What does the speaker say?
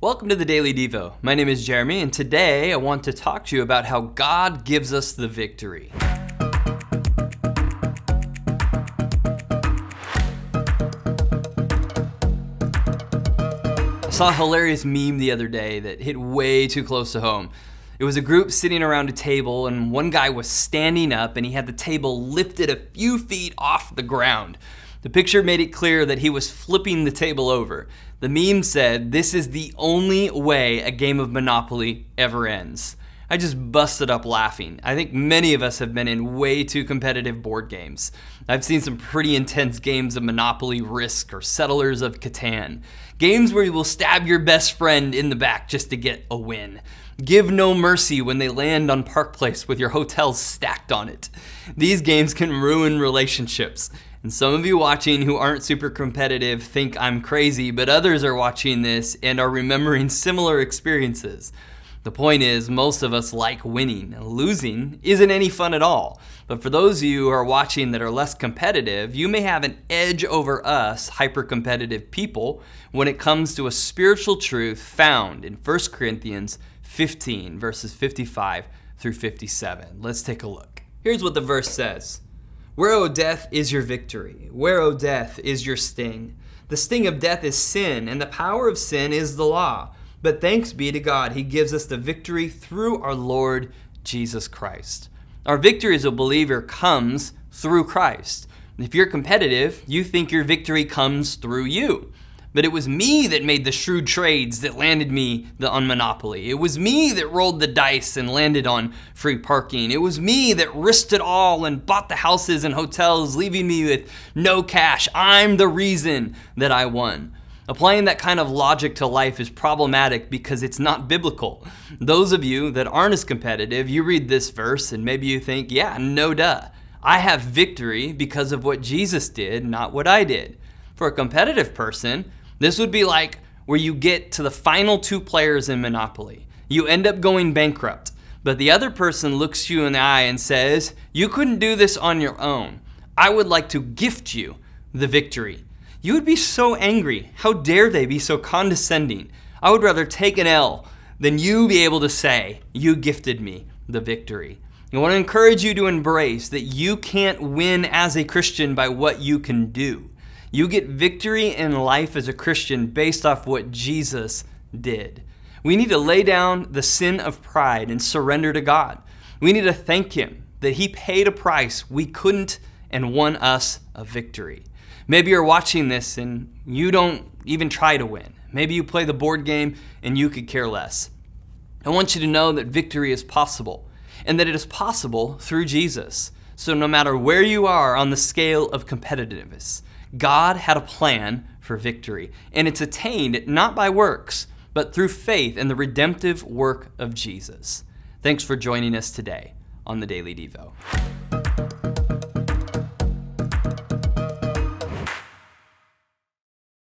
Welcome to the Daily Devo. My name is Jeremy, and today I want to talk to you about how God gives us the victory. I saw a hilarious meme the other day that hit way too close to home. It was a group sitting around a table, and one guy was standing up, and he had the table lifted a few feet off the ground. The picture made it clear that he was flipping the table over. The meme said, "This is the only way a game of Monopoly ever ends." I just busted up laughing. I think many of us have been in way too competitive board games. I've seen some pretty intense games of Monopoly, Risk, or Settlers of Catan. Games where you will stab your best friend in the back just to get a win. Give no mercy when they land on Park Place with your hotels stacked on it. These games can ruin relationships. And some of you watching who aren't super competitive think I'm crazy, but others are watching this and are remembering similar experiences. The point is, most of us like winning. Losing isn't any fun at all. But for those of you who are watching that are less competitive, you may have an edge over us hyper-competitive people when it comes to a spiritual truth found in 1 Corinthians 15, verses 55 through 57. Let's take a look. Here's what the verse says. "Where, O death, is your victory? Where, O death, is your sting? The sting of death is sin, and the power of sin is the law. But thanks be to God, He gives us the victory through our Lord Jesus Christ." Our victory as a believer comes through Christ. If you're competitive, you think your victory comes through you. But it was me that made the shrewd trades that landed me on Monopoly. It was me that rolled the dice and landed on free parking. It was me that risked it all and bought the houses and hotels, leaving me with no cash. I'm the reason that I won. Applying that kind of logic to life is problematic because it's not biblical. Those of you that aren't as competitive, you read this verse and maybe you think, yeah, no duh. I have victory because of what Jesus did, not what I did. For a competitive person, this would be like where you get to the final two players in Monopoly. You end up going bankrupt, but the other person looks you in the eye and says, "You couldn't do this on your own. I would like to gift you the victory." You would be so angry. How dare they be so condescending? I would rather take an L than you be able to say, "You gifted me the victory." I want to encourage you to embrace that you can't win as a Christian by what you can do. You get victory in life as a Christian based off what Jesus did. We need to lay down the sin of pride and surrender to God. We need to thank Him that He paid a price we couldn't and won us a victory. Maybe you're watching this and you don't even try to win. Maybe you play the board game and you could care less. I want you to know that victory is possible and that it is possible through Jesus. So no matter where you are on the scale of competitiveness, God had a plan for victory, and it's attained not by works, but through faith in the redemptive work of Jesus. Thanks for joining us today on the Daily Devo.